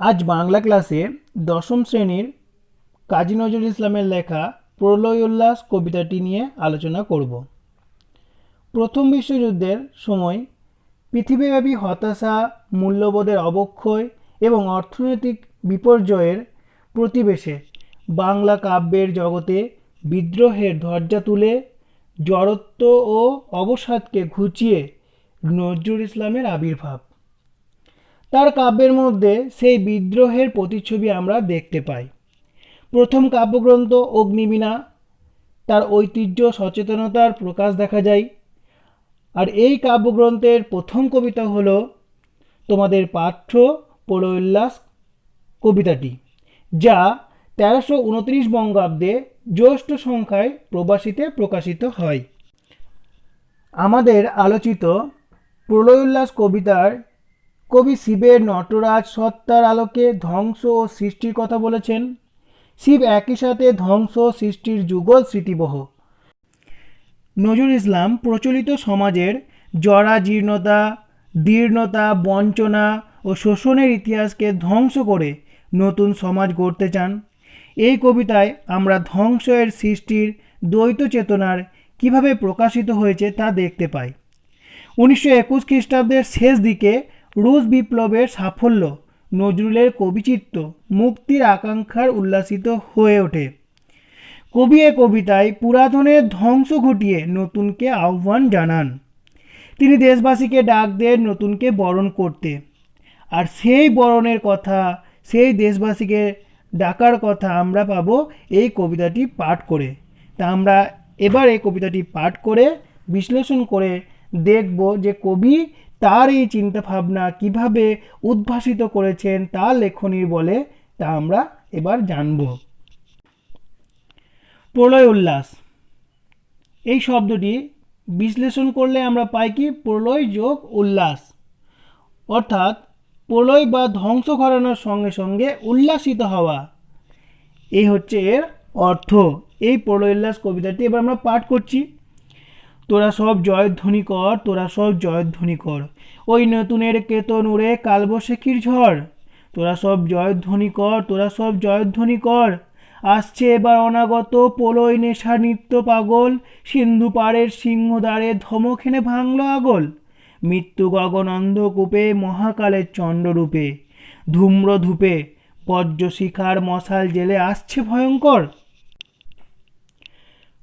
আজ বাংলা ক্লাসে দশম শ্রেণীর কাজী নজরুল ইসলামের লেখা প্রলয় উল্লাস কবিতাটি নিয়ে আলোচনা করব। প্রথম বিশ্বযুদ্ধের সময় পৃথিবীব্যাপী হতাশা, মূল্যবোধের অবক্ষয় এবং অর্থনৈতিক বিপর্যয়ের প্রতিবেশে বাংলা কাব্যের জগতে বিদ্রোহের ধ্বজা তুলে জড়ত্ব ও অবসাদকে ঘুচিয়ে নজরুল ইসলামের আবির্ভাব। তার কাব্যের মধ্যে সেই বিদ্রোহের প্রতিচ্ছবি আমরা দেখতে পাই। প্রথম কাব্যগ্রন্থ অগ্নিবীণা, তার ঐতিহ্য সচেতনতার প্রকাশ দেখা যায়। আর এই কাব্যগ্রন্থের প্রথম কবিতা হলো তোমাদের পাঠ্য প্রলয় উল্লাস কবিতাটি, যা 1329 বঙ্গাব্দে জ্যৈষ্ঠ সংখ্যায় প্রবাসীতে প্রকাশিত হয়। আমাদের আলোচিত প্রলয় উল্লাস কবিতার কবি শিবের নটরাজ সত্তার আলোকে ধ্বংস ও সৃষ্টির কথা বলেছেন। শিব একই সাথে ধ্বংস ও সৃষ্টির যুগল স্মৃতিবহ। নজরুল ইসলাম প্রচলিত সমাজের জরাজীর্ণতা, দীর্ণতা, বঞ্চনা ও শোষণের ইতিহাসকে ধ্বংস করে নতুন সমাজ গড়তে চান। এই কবিতায় আমরা ধ্বংসের সৃষ্টির দ্বৈত চেতনার কিভাবে প্রকাশিত হয়েছে তা দেখতে পাই। 1921 খ্রিস্টাব্দের শেষ দিকে রুশ বিপ্লবের সাফল্য নজরুলের কবিচিত্ত মুক্তির আকাঙ্ক্ষার উল্লাসিত হয়ে ওঠে। কবি এ কবিতায় পুরাতনের ধ্বংস ঘটিয়ে নতুনকে আহ্বান জানান। তিনি দেশবাসীকে ডাক দেন নতুনকে বরণ করতে। আর সেই বরণের কথা, সেই দেশবাসীকে ডাকার কথা আমরা পাবো এই কবিতাটি পাঠ করে। তা আমরা এবার এই কবিতাটি পাঠ করে বিশ্লেষণ করে দেখব যে কবি তার এই চিন্তাভাবনা কিভাবে উদ্ভাসিত করেছেন তার লেখনীর বলে, তা আমরা এবার জানব। প্রলয় উল্লাস এই শব্দটি বিশ্লেষণ করলে আমরা পাই কি প্রলয় যোগ উল্লাস, অর্থাৎ প্রলয় বা ধ্বংস ঘটানোর সঙ্গে সঙ্গে উল্লাসিত হওয়া, এই হচ্ছে এর অর্থ। এই প্রলয় উল্লাস কবিতাটি এবার আমরা পাঠ করছি। তোরা সব জয়ধ্বনি কর, তোরা সব জয়ধ্বনি কর, ওই নতুনের কেতন উড়ে কালবৈশাখীর ঝড়। তোরা সব জয়ধ্বনি কর, তোরা সব জয়ধ্বনি কর, আসছে এবার অনাগত প্রলয় নেশা নিত্য পাগল, সিন্ধু পাড়ের সিংহদ্বারে ধমকেনে ভাঙল আগল। মৃত্যু গগন অন্ধকূপে মহাকালের চণ্ডরূপে, ধূম্র ধূপে বজ্র শিখার মশাল জেলে আসছে ভয়ঙ্কর।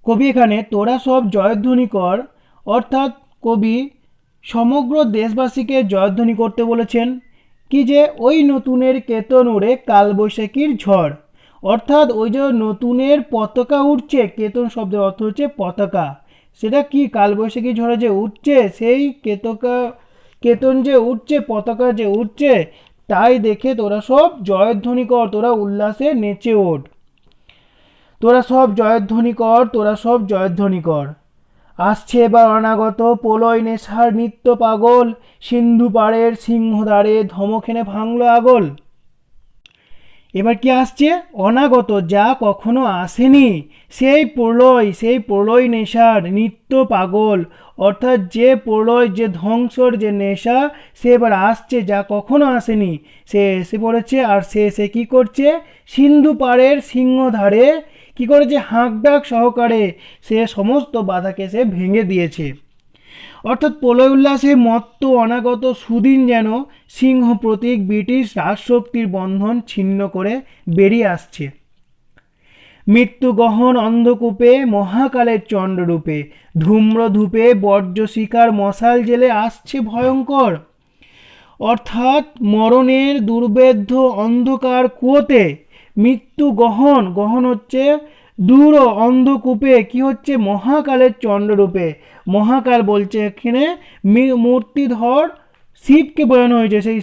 কবি এখানে তোরা সব জয়ধ্বনি কর অর্থাৎ কবি সমগ্র দেশবাসীকে জয়ধ্বনি করতে বলেছেন। কি যে ওই নতুনের কেতন উড়ে কালবৈশাখীর ঝড়, অর্থাৎ ওই যে নতুনের পতাকা উঠছে, কেতন শব্দের অর্থ হচ্ছে পতাকা, সেটা কি কালবৈশাখী ঝড়ে যে উঠছে, সেই কেতন যে উঠছে, পতাকা যে উঠছে, তাই দেখে তোরা সব জয়ধ্বনি কর, তোরা উল্লাসে নেচে ওঠ। তোরা সব জয়ধ্বনি কর, তোরা সব জয়ধ্বনি কর, আসছে এবার অনাগত প্রলয় নেশার নিত্য পাগল, সিন্ধু পাড়ের সিংহদ্বারে ধমকেনে ভাঙল আগল। এবার কি আসছে? অনাগত, যা কখনো আসেনি, সেই প্রলয় নেশার নিত্য পাগল, অর্থাৎ যে প্রলয়, যে ধ্বংসর যে নেশা, সে এবার আসছে, যা কখনো আসেনি সে এসে পড়েছে। আর সে এসে কী করছে? সিন্ধু পাড়ের সিংহদ্বারে কী করেছে? হাঁকডাক সহকারে সে সমস্ত বাধাকে সে ভেঙে দিয়েছে। অর্থাৎ প্রলয় উল্লাসে মত্ত অনাগত সুদিন যেন সিংহ প্রতীক ব্রিটিশ রাজশক্তির বন্ধন ছিন্ন করে বেরিয়ে আসছে। মৃত্যু গহন অন্ধকূপে মহাকালের চণ্ডরূপে, ধূম্র ধূপে বজ্র শিখার মশাল জেলে আসছে ভয়ঙ্কর। অর্থাৎ মরণের দুর্বেদ্য অন্ধকার কুয়োতে মৃত্যু গহন, গহন হচ্ছে দূর, অন্ধকূপে কি হচ্ছে? মহাকালের চণ্ডরূপে। মহাকাল বলছে এখানে মূর্তিধর শিবকে বোঝানো হয়েছে। সেই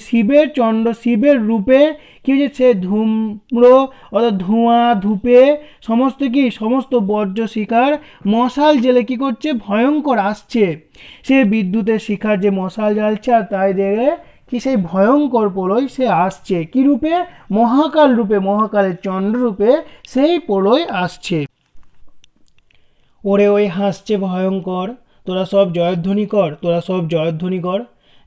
শিবের রূপে কি হচ্ছে? সে ধূম্র অর্থাৎ ধোঁয়া ধূপে সমস্ত কি, সমস্ত বজ্র শিখার মশাল জেলে কি করছে? ভয়ঙ্কর আসছে। সে বিদ্যুতের শিখার যে মশাল জ্বালছে, আর তাই দেখে কি সেই ভয়ঙ্কর প্রলয় সে আসছে। কি রূপে? মহাকাল রূপে, মহাকালের চন্দ্ররূপে সেই প্রলয় আসছে। ওরে ওই হাসছে ভয়ঙ্কর, তোরা সব জয়ধ্বনি কর, তোরা সব জয়ধ্বনি কর,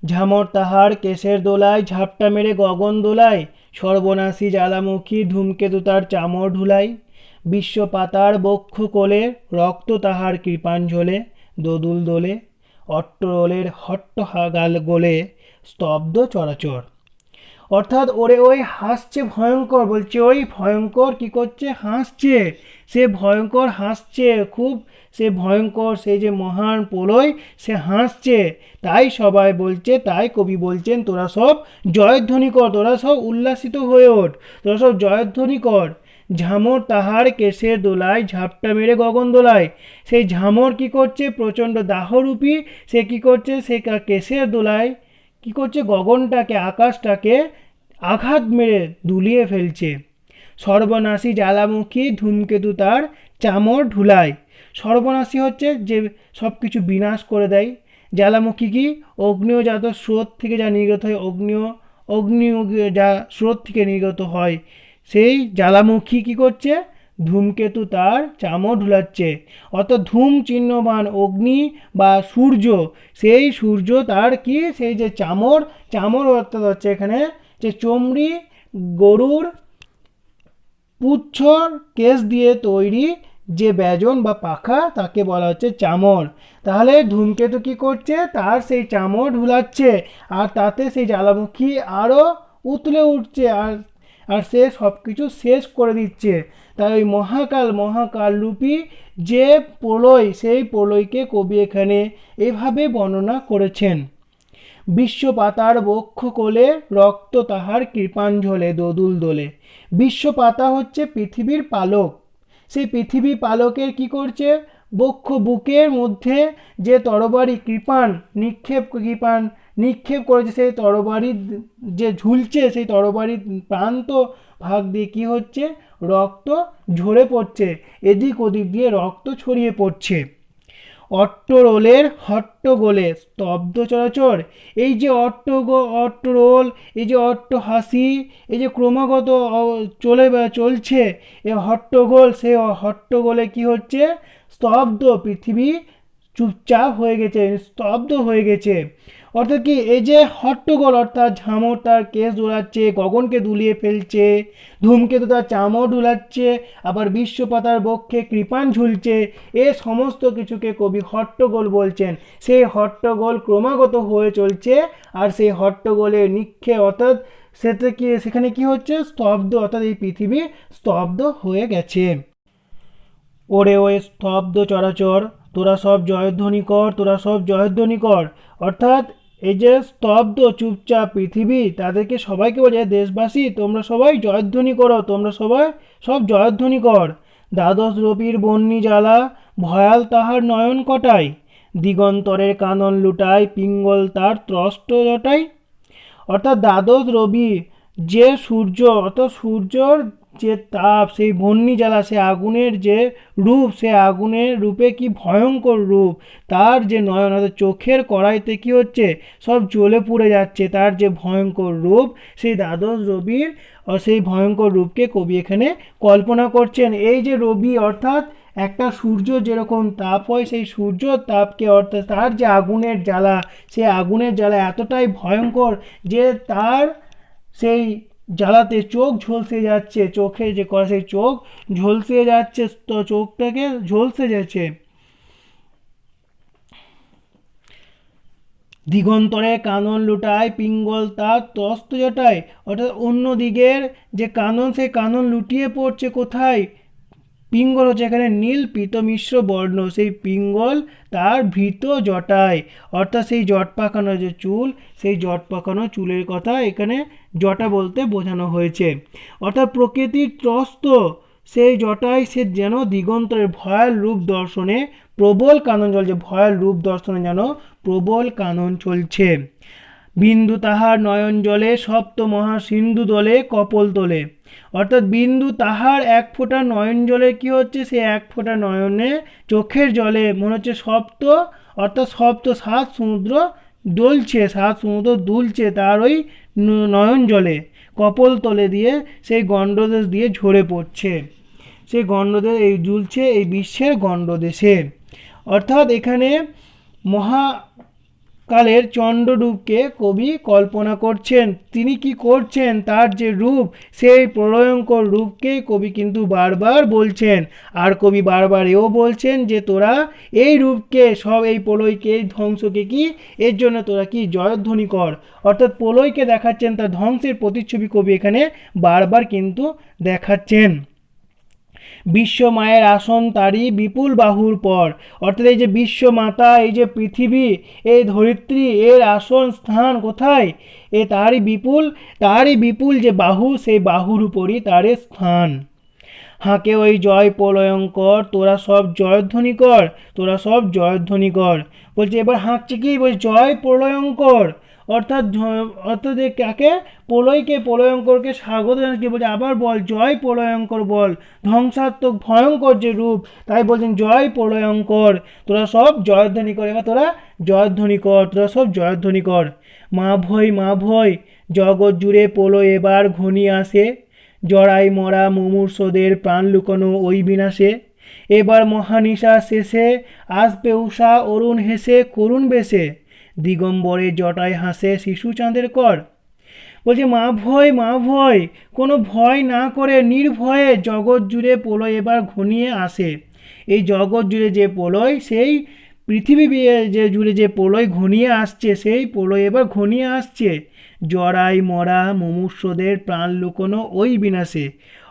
ঝামর তাহার কেশের দোলায় ঝাপটা মেরে গগন দোলায়, সর্বনাশী জ্বালামুখী ধূমকেতু তার চামর ঢুলাই, বিশ্ব পাতার বক্ষ কোলে, রক্ত তাহার কৃপাঞ্জলে দোদুল দোলে, অট্টরোলের হট্ট গাল গোলে, স্তব্ধ চরাচর। অর্থাৎ ওই হাসছে ভয়ঙ্কর, বলছে ওই ভয়ঙ্কর কি করছে, হাসছে, সে ভয়ঙ্কর হাসছে খুব, সে ভয়ঙ্কর সেই যে মহান প্রলয় সে হাসছে। তাই সবাই বলছে, তাই কবি বলছেন তোরা সব জয়ধ্বনি কর, তোরা সব উল্লাসিত হয়ে ওঠ, তোরা সব জয়ধ্বনি কর। ঝামর তাহার কেশের দোলায় ঝাপটা মেরে গগন দোলায়, সেই ঝামর কি করছে, প্রচণ্ড দাহরূপী সে কি করছে, সে কেশের দোলায় কি করছে, গগনটাকে আকাশটাকে আঘাত মেরে দুলিয়ে ফেলছে। সর্বনাশী জ্বালামুখী ধূমকেতু তার চামর ঢুলায়। সর্বনাশী হচ্ছে যে সব কিছু বিনাশ করে দেয়। জ্বালামুখী কি, অগ্নিয়জাত স্রোত থেকে যা নির্গত হয়, অগ্নি যা স্রোত থেকে নির্গত হয়, সেই জ্বালামুখী কি করছে, ধূমকেতু তার চামর ঢুলাচ্ছে। অর্থাৎ ধূম চিহ্নবান অগ্নি বা সূর্য, সেই সূর্য তার কি, সেই যে চামর, চামর অর্থাৎ হচ্ছে এখানে যে চমড়ি, গরুর পুচ্ছর কেশ দিয়ে তৈরি যে ব্যজন বা পাখা, তাকে বলা হচ্ছে চামর। তাহলে ধূমকেতু কি করছে, তার সেই চামর ঢুলাচ্ছে, আর তাতে সেই জ্বালামুখী আরও উতলে উঠছে, আর সে সব কিছু শেষ করে দিচ্ছে। তাই ওই মহাকাল রূপী যে প্রলয়, সেই প্রলয়কে কবি এখানে এভাবে বর্ণনা করেছেন। বিশ্ব পাতার বক্ষ কোলে, রক্ত তাহার কৃপাঞ্জলে দোদুল দোলে। বিশ্ব পাতা হচ্ছে পৃথিবীর পালক, সেই পৃথিবী পালকের কি করছে, বুকের মধ্যে যে তরবারি কৃপাণ নিক্ষেপ করেছে, সেই তরবারি যে ঝুলছে, সেই তরবারির প্রান্ত ভাগ দিয়ে কি হচ্ছে, রক্ত ঝরে পড়ছে, এদিক ওদিক দিয়ে রক্ত ছড়িয়ে পড়ছে। অট্টরোলের হট্টগোলে স্তব্ধ চরাচর। এই যে অট্টরোল, এই যে অট্টহাসি, এই যে ক্রমাগত চলছে এই হট্টগোল, সেই হট্টগোলে কি হচ্ছে, স্তব্ধ, পৃথিবী চুপচাপ হয়ে গেছে, স্তব্ধ হয়ে গেছে। অর্থাৎ কি, এই যে হট্টগোল অর্থাৎ ঝামর তার কেশ দোলাচ্ছে, গগনকে দুলিয়ে ফেলছে, ধূমকেতু তার চামর ডুলাচ্ছে, আবার বিশ্বপাতার বক্ষে কৃপাণ ঝুলছে, এ সমস্ত কিছুকে কবি হট্টগোল বলছেন। সেই হট্টগোল ক্রমাগত হয়ে চলছে, আর সেই হট্টগোলের নিক্ষেপ অর্থাৎ সেখানে কি হচ্ছে, স্তব্ধ, অর্থাৎ এই পৃথিবী স্তব্ধ হয়ে গেছে। ওরে ওই স্তব্ধ চরাচর, তোরা সব জয়ধ্বনি কর, তোরা সব জয়ধ্বনি কর। অর্থাৎ এই যে স্তব্ধ চুপচাপ পৃথিবী, তাদেরকে সবাইকে বলে, দেশবাসী তোমরা সবাই জয়ধ্বনি করো, তোমরা সবাই সব জয়ধ্বনি কর। দ্বাদশ রবির বন্যি জ্বালা, ভয়াল তাহার নয়ন কটায়, দিগন্তরের কানন লুটায়, পিঙ্গল তার ত্রষ্ট জটায়। অর্থাৎ দ্বাদশ রবি যে সূর্য, অর্থাৎ সূর্যর যে তাপ, সেই বহ্নি জ্বালা, সে আগুনের যে রূপ, সে আগুনের রূপে কি ভয়ঙ্কর রূপ, তার যে নয়ন অর্থাৎ চোখের কড়াইতে কি হচ্ছে, সব জ্বলে পুড়ে যাচ্ছে, তার যে ভয়ঙ্কর রূপ, সেই দ্বাদশ রবির সেই ভয়ঙ্কর রূপকে কবি এখানে কল্পনা করছেন। এই যে রবি অর্থাৎ একটা সূর্য যেরকম তাপ হয়, সেই সূর্য তাপকে অর্থাৎ তার যে আগুনের জ্বালা, সেই আগুনের জ্বালা এতটাই ভয়ঙ্কর যে তার সেই জ্বালাতে চোখ ঝলসে যাচ্ছে, চোখে যে করে সেই চোখ ঝলসে যাচ্ছে, তো চোখটাকে ঝলসে যাচ্ছে। দিগন্তরে কানন লুটায়, পিঙ্গল তার ত্রস্ত জটায়। অর্থাৎ অন্য দিকের যে কানন, সেই কানন লুটিয়ে পড়ছে কোথায়, পিঙ্গল হচ্ছে এখানে নীল পীত মিশ্র বর্ণ, সেই পিঙ্গল তার ভীত জটায়। অর্থাৎ সেই জট পাকানো যে চুল, সেই জট পাকানো চুলের কথা এখানে জটা বলতে বোঝানো হয়েছে। অর্থাৎ প্রকৃতির ত্রস্ত সেই জটায় সে যেন দিগন্তরের ভয়াল রূপ দর্শনে প্রবল কানন চলছে, ভয়াল রূপ দর্শনে যেন প্রবল কানন চলছে। বিন্দু তাহার নয়ন জলে, সপ্ত মহা সিন্ধু দলে কপল তোলে। অর্থাৎ বিন্দু তাহার এক ফোঁটা নয়ন জলে কি হচ্ছে, সে এক ফোঁটা নয়নে চোখের জলে মনে হচ্ছে সপ্ত, অর্থাৎ সপ্ত সাত সমুদ্র দোলছে, সাত সমুদ্র দুলছে তার ওই নয়ন জলে, কপল তলে দিয়ে সেই গণ্ডদেশ দিয়ে ঝরে পড়ছে, সেই গণ্ডদেশ এই দুলছে এই বিশ্বের গণ্ডদেশে। অর্থাৎ এখানে কালের চণ্ডরূপকে কবি কল্পনা করছেন। তিনি কি করছেন, তার যে রূপ, সেই প্রলয়ঙ্কর রূপকেই কবি কিন্তু বারবার বলছেন। আর কবি বারবার এও বলছেন যে তোরা এই রূপকে, সব এই প্রলয়কে, এই ধ্বংসকে কি এর জন্য তোরা কি জয়ধ্বনি কর। অর্থাৎ প্রলয়কে দেখাচ্ছেন, তার ধ্বংসের প্রতিচ্ছবি কবি এখানে বারবার কিন্তু দেখাচ্ছেন। বিশ্ব মায়ের আসন তারই বিপুল বাহুর পর, অর্থাৎ এই যে বিশ্ব মাতা, এই যে পৃথিবী, এই ধরিত্রী, এর আসন স্থান কোথায়, তারই বিপুল যে বাহু, সেই বাহুর উপরই তার স্থান। হাঁকে ওই জয় প্রলয়ঙ্কর, তোরা সব জয়ধ্বনি কর, তোরা সব জয়ধ্বনি কর। বলছে এবার হাঁকছে কি, বলছে জয় প্রলয়ঙ্কর, অর্থাৎ কাকে, প্রলয়কে, প্রলয়ঙ্করকে স্বাগত জানাচ্ছে। বলছে আবার বল, জয় প্রলয়ঙ্কর বল, ধ্বংসাত্মক ভয়ঙ্কর যে রূপ, তাই বলছেন জয় প্রলয়ঙ্কর, তোরা সব জয়ধ্বনি কর। এবার তোরা জয়ধ্বনি কর, তোরা সব জয়ধ্বনি কর। মা ভয় জগৎ জুড়ে প্রলয় এবার ঘনিয়ে আসে, জড়াই মরা মুমূর্ষদের প্রাণ লুকানো ওই বিনাশে। এবার মহানিশা শেষে আসবে উষা অরুণ হেসে করুণ বেশে, দিগম্বরে জটায় হাসে শিশু চাঁদের কর। বলছে মা ভয়, কোনো ভয় না করে নির্ভয়ে জগৎ জুড়ে প্রলয় এবার ঘনিয়ে আসে। এই জগৎ জুড়ে যে প্রলয়, সেই পৃথিবী যে জুড়ে যে প্রলয় ঘনিয়ে আসছে, সেই প্রলয় এবার ঘনিয়ে আসছে। জরাই মরা মুমূর্ষদের প্রাণ লুকোনো ওই বিনাশে,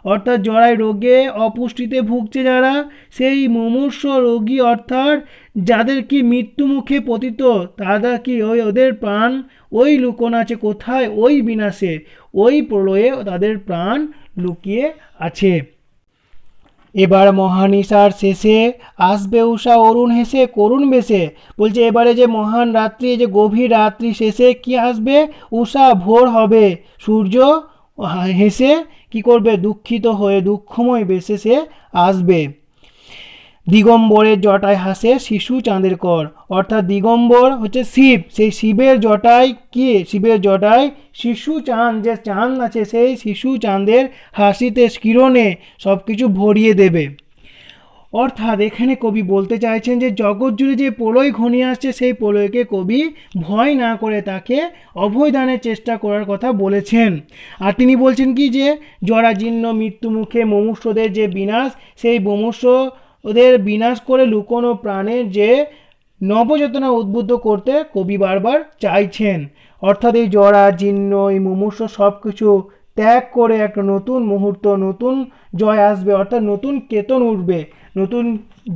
অর্থাৎ জরাই রোগে অপুষ্টিতে ভুগছে যারা, সেই মুমূর্ষ রোগী, অর্থাৎ যাদের কি মৃত্যু মুখে পতিত, তারা কি ওদের প্রাণ ওই লুকোনো আছে কোথায়, ওই বিনাশে, ওই প্রলয়ে তাদের প্রাণ লুকিয়ে আছে। এবার মহানিশার শেষে আসবে উষা অরুণ হেসে করুণ বেশে। বলছে এবারে যে মহান রাত্রি, যে গভীর রাত্রি শেষে কি আসবে, উষা ভোর হবে, সূর্য হেসে কি করবে, দুঃখিত হয়ে দুঃখময় বেশে সে আসবে। দিগম্বরের জটায় হাসে শিশু চাঁদের কর, অর্থাৎ দিগম্বর হচ্ছে শিব, সেই শিবের জটায় কি, শিবের জটায় শিশু চাঁদ, যে চাঁদ আছে, সেই শিশু চাঁদের হাসিতে কিরণে সব কিছু ভরিয়ে দেবে। অর্থাৎ এখানে কবি বলতে চাইছেন যে জগৎ জুড়ে যে প্রলয় ঘনিয়ে আসছে, সেই প্রলয়কে কবি ভয় না করে তাকে অভয়দানের চেষ্টা করার কথা বলেছেন। আর তিনি বলছেন কি, যে জরাজীর্ণ মৃত্যুমুখে মুমূর্ষদের যে বিনাশ, সেই মুমূর্ষ ওদের বিনাশ করে লুকোনো প্রাণের যে নবচেতনা উদ্বুদ্ধ করতে কবি বারবার চাইছেন। অর্থাৎ এই জরা জীর্ণ, এই মুমূর্ষ সব কিছু ত্যাগ করে একটা নতুন মুহূর্ত, নতুন জয় আসবে, অর্থাৎ নতুন কেতন উঠবে, নতুন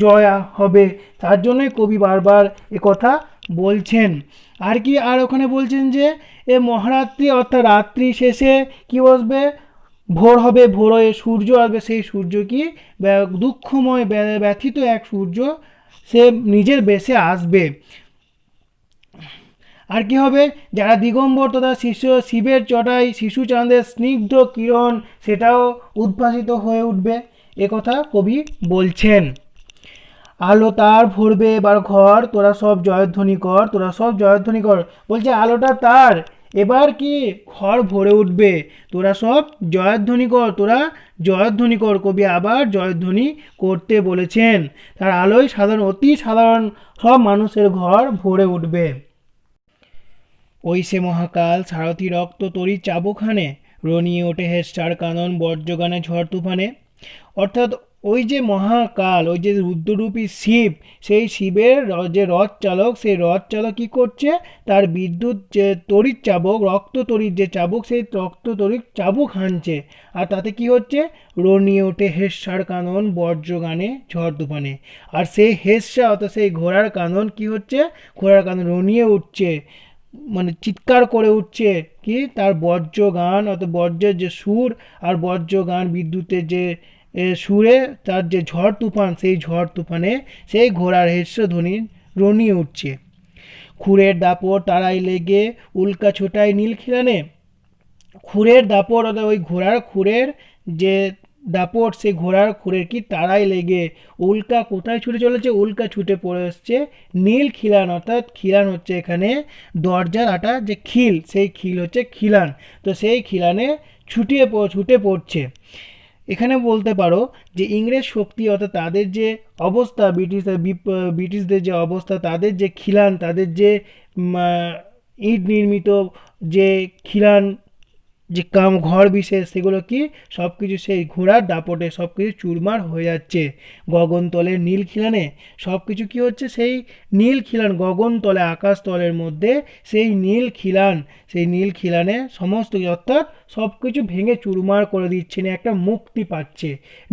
জয় হবে, তার জন্যই কবি বারবার কথা বলছেন। আর কি, আর ওখানে বলছেন যে এ মহারাত্রি, অর্থাৎ রাত্রি শেষে কি বসবে, ভোর হবে, ভোর হয়ে সূর্য আসবে, সেই সূর্য কি দুঃখময় ব্যথিত এক সূর্য, সে নিজের বেশে আসবে। আর কি হবে, যারা দিগম্বর তথা শিবের চটাই শিশু চাঁদের স্নিগ্ধ কিরণ, সেটাও উদ্ভাসিত হয়ে উঠবে, কথা কবি বলছেন। আলো তার ভরবে এবার ঘর, তোরা সব জয়ধ্বনি কর, তোরা সব জয়ধ্বনি কর। বলছে আলোটা তার এবার কি ঘর ভরে উঠবে, তোরা সব জয়ধ্বনি কর, তোরা জয়ধ্বনি কর। কবি আবার জয়ধ্বনি করতে বলেছেন, তার আলোয় অতি সাধারণ সব মানুষের ঘর ভরে উঠবে। ওই সে মহাকাল সারথি রক্ত তরি চাবুখানে, রনিয়ে ওঠে হেস্টার কানন বজ্রগানে ঝড় তুফানে। অর্থাৎ ওই যে মহাকাল, ওই যে রুদ্ররূপী শিব, সেই শিবের যে রথ চালক, সেই রথ চালক কী করছে, তার বিদ্যুৎ যে তড়িৎ চাবুক, রক্ত তড়িৎ যে চাবুক, সেই রক্ত তড়িৎ চাবুক হানছে। আর তাতে কি হচ্ছে, রনিয়ে ওঠে হেস্যার কানন বজ্রগানে ঝড় তুফানে। আর সেই হেস্যা, অর্থাৎ সেই ঘোড়ার কানন কি হচ্ছে, ঘোড়ার কানন রনিয়ে উঠছে, মানে চিৎকার করে উঠছে কি, তার বজ্রগান, অর্থাৎ বজ্রের যে সুর আর বজ্রগান বিদ্যুতের যে সুরে তার যে ঝড় তুফান, সেই ঝড় তুফানে সেই ঘোড়ার হেস্যধ্বনি রনিয়ে উঠছে। খুরের দাপট তারাই লেগে উল্কা ছোটায় নীল খিলানে। খুরের দাপট, অর্থাৎ ওই ঘোড়ার খুরের যে দাপট, সেই ঘোড়ার খুরের কি তারাই লেগে উল্কা কোথায় ছুটে চলেছে, উল্কা ছুটে পড়ে এসছে নীল খিলান। অর্থাৎ খিলান হচ্ছে এখানে দরজার আটা যে খিল, সেই খিল হচ্ছে খিলান, তো সেই খিলানে ছুটে পড়ছে। এখানে বলতে পারো যে ইংরেজ শক্তি, অর্থাৎ তাদের যে অবস্থা, ব্রিটিশদের যে অবস্থা, তাদের যে খিলান, তাদের যে ইট নির্মিত যে খিলান, যে ঘর বিশেষ, সেগুলো কি সব কিছু সেই ঘোড়ার দাপটে সব কিছু চুরমার হয়ে যাচ্ছে। গগনতলের নীল খিলানে সব কিছু কী হচ্ছে, সেই নীল খিলান, গগনতলে আকাশতলের মধ্যে সেই নীল খিলানে সমস্ত, অর্থাৎ সব কিছু ভেঙে চুরমার করে দিচ্ছে, না একটা মুক্তি পাচ্ছে।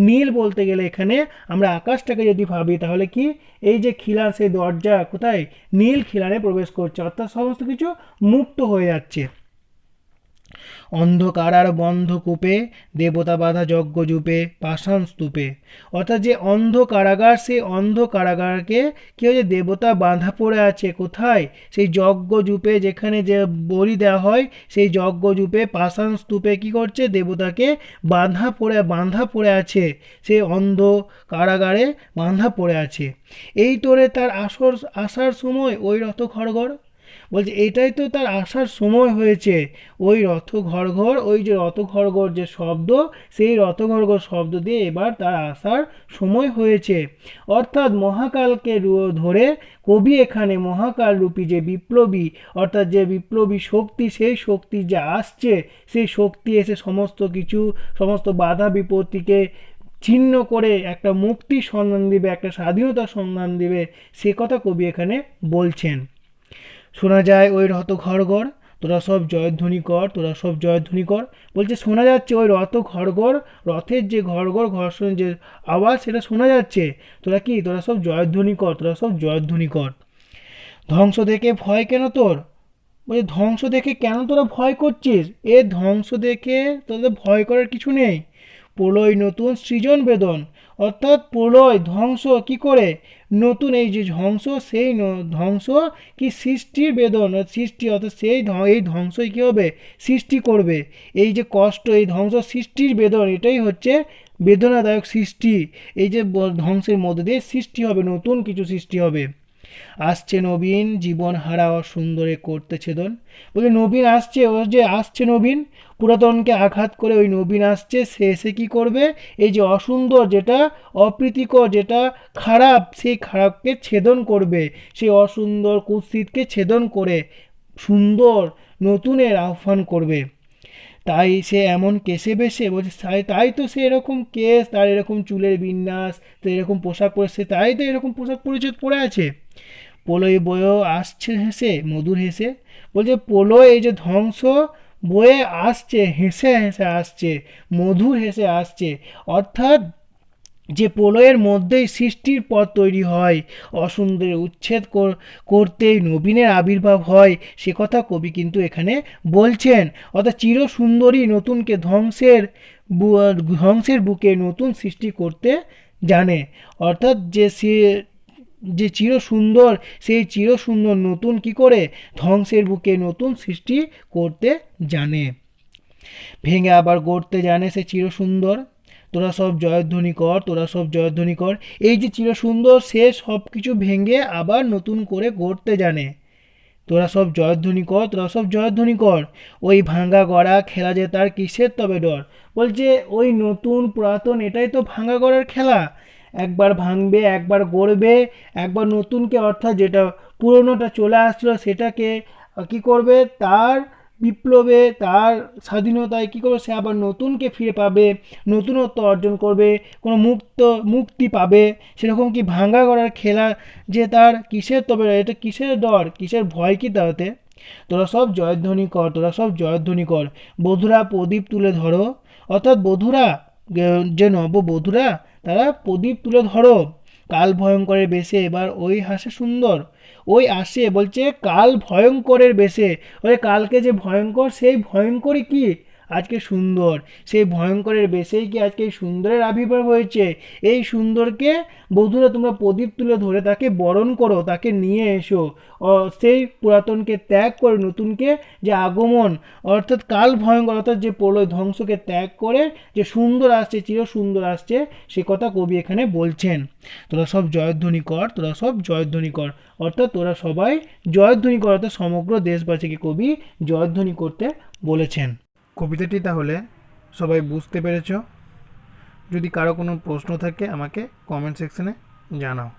নীল বলতে গেলে এখানে আমরা আকাশটাকে যদি ভাবি তাহলে কি, এই যে খিলান, সেই দরজা কোথায়, নীল খিলানে প্রবেশ করছে, অর্থাৎ সমস্ত কিছু মুক্ত হয়ে যাচ্ছে। অন্ধকার আর বন্ধকূপে দেবতা বাধা যজ্ঞযূপে পাষাণ স্তূপে, অর্থাৎ যে অন্ধ কারাগার, সেই অন্ধ কারাগারকে কি হয়েছে, দেবতা বাঁধা পড়ে আছে কোথায়, সেই যজ্ঞযূপে, যেখানে যে বলি দেওয়া হয় সেই যজ্ঞযূপে পাষাণ স্তূপে কি করছে, দেবতাকে বাঁধা পড়ে আছে, সেই অন্ধ কারাগারে বাঁধা পড়ে আছে। এই তোরে তার আসার সময় ওই রথ খড়গড়, বলছে এটাই তো তার আসার সময় হয়েছে, ওই রথ ঘড়ঘড়, ওই যে রথ ঘড়ঘড় যে শব্দ, সেই রথ ঘড়ঘড় শব্দ দিয়ে এবার তার আসার সময় হয়েছে। অর্থাৎ মহাকালকে ধরে কবি এখানে মহাকাল রূপী যে বিপ্লবী, অর্থাৎ যে বিপ্লবী শক্তি, সেই শক্তি যে আসছে, সেই শক্তি এসে সমস্ত বাধা বিপত্তিকে ছিন্ন করে একটা মুক্তির সন্ধান দিবে, একটা স্বাধীনতার সন্ধান দিবে, সে কথা কবি এখানে বলছেন। শোনা যায় ওই রথ ঘড়ঘড়, তোরা সব জয়ধ্বনি কর, তোরা সব জয়ধ্বনি কর, বলছে শোনা যাচ্ছে ওই রথ ঘড়ঘড়, রথের যে ঘড়ঘড় ঘর্ষণ যে আওয়াজ, সেটা শোনা যাচ্ছে, তোরা সব জয়ধ্বনি কর, তোরা সব জয়ধ্বনি কর। ধ্বংস দেখে ভয় কেন তোর, বলছে ধ্বংস দেখে কেন তোরা ভয় করছিস, এ ধ্বংস দেখে তোদের ভয় করার কিছু নেই। প্রলয় নতুন সৃজন বেদন, অর্থাৎ প্রলয় ধ্বংস কি করে, নতুন এই যে ধ্বংস, সেই ধ্বংস কি সৃষ্টির বেদন, সৃষ্টি, অর্থাৎ এই ধ্বংসই কী হবে, সৃষ্টি করবে। এই যে কষ্ট, এই ধ্বংস সৃষ্টির বেদন, এটাই হচ্ছে বেদনাদায়ক সৃষ্টি। এই যে ধ্বংসের মধ্যে দিয়ে সৃষ্টি হবে, নতুন কিছু সৃষ্টি হবে। আসছে নবীন জীবন হারা অসুন্দরে করতে ছেদন, বলে নবীন আসছে, ও যে আসছে নবীন, পুরাতনকে আঘাত করে ওই নবীন আসছে, সে এসে কী করবে, এই যে অসুন্দর, যেটা অপ্রীতিকর, যেটা খারাপ, সেই খারাপকে ছেদন করবে, সেই অসুন্দর কুৎসিতকে ছেদন করে সুন্দর নতুনের আহ্বান করবে। তাই সে এমন কেশে বেশে, বলছে তাই তো সে এরকম কেশ, তার এরকম চুলের বিন্যাস, তো এরকম পোশাক পরেছে, তাই তো এরকম পোশাক পরিচ্ছদ পরে আছে। প্রলয় বয়ে আসছে হেসে মধুর হেসে, বলছে প্রলয়, এই যে ধ্বংস বয়ে আসছে, হেসে হেসে আসছে, মধুর হেসে আসছে, অর্থাৎ যে প্রলয়ের মধ্যেই সৃষ্টির পথ তৈরি হয়, অসুন্দরের উচ্ছেদ করতেই নবীনের আবির্ভাব হয়, সে কথা কবি কিন্তু এখানে বলছেন। অর্থাৎ চিরসুন্দরী নতুনকে ধ্বংসের বুকে নতুন সৃষ্টি করতে জানে, অর্থাৎ যে চিরসুন্দর, সেই চিরসুন্দর নতুন কি করে, ধ্বংসের বুকে নতুন সৃষ্টি করতে জানে। ভেঙে আবার গড়তে জানে সে চিরসুন্দর, তোরা সব জয়ধ্বনি কর, তোরা সব জয়ধ্বনি কর। এই যে চিরসুন্দর, সে সব কিছু ভেঙে আবার নতুন করে গড়তে জানে। তোরা সব জয়ধ্বনি কর, তোরা সব জয়ধ্বনি কর। ওই ভাঙা গড়া খেলা যে তার কিসের তবে ডর, বলছে ওই নতুন পুরাতন, এটাই তো ভাঙা গড়ার খেলা, একবার ভাঙবে, একবার গড়বে, একবার নতুনকে, অর্থাৎ যেটা পুরনোটা চলে আসলো সেটাকে কি করবে, তার বিপ্লবে, তার স্বাধীনতায় কী করবে, সে আবার নতুনকে ফিরে পাবে, নতুনত্ব অর্জন করবে, কোনো মুক্তি পাবে। সেরকম কি ভাঙা গড়ার খেলা যে তার কিসের তবে, এটা কিসের ডর, কিসের ভয় কি তাতে। তোরা সব জয়ধ্বনি কর, তোরা সব জয়ধ্বনি কর। বধুরা প্রদীপ তুলে ধরো, অর্থাৎ বধুরা, যে নববধূরা, তারা প্রদীপ তুলে ধরো। কাল ভয়ঙ্করের বেশে এবার ওই হাসে সুন্দর, ওই আসে, বলছে কাল ভয়ঙ্করের বেশে, ওই কালকে যে ভয়ঙ্কর, সেই ভয়ঙ্করই কি আজকে সুন্দর, সেই ভয়ঙ্করের বেশেই কি আজকে এই সুন্দরের আবির্ভাব হয়েছে। এই সুন্দরকে বধুরা তোমরা প্রদীপ তুলে ধরে তাকে বরণ করো, তাকে নিয়ে এসো, সেই পুরাতনকে ত্যাগ করে নতুনকে যে আগমন, অর্থাৎ কাল ভয়ঙ্কর, অর্থাৎ যে প্রলয় ধ্বংসকে ত্যাগ করে যে সুন্দর আসছে, চির সুন্দর আসছে, সে কথা কবি এখানে বলছেন। তোরা সব জয়ধ্বনি কর, তোরা সব জয়ধ্বনি কর, অর্থাৎ তোরা সবাই জয়ধ্বনি কর, অর্থাৎ সমগ্র দেশবাসীকে কবি জয়ধ্বনি করতে বলেছেন। কবিতাটি তাহলে সবাই বুঝতে পেরেছ? যদি কারো কোনো প্রশ্ন থাকে আমাকে কমেন্ট সেকশনে জানাও।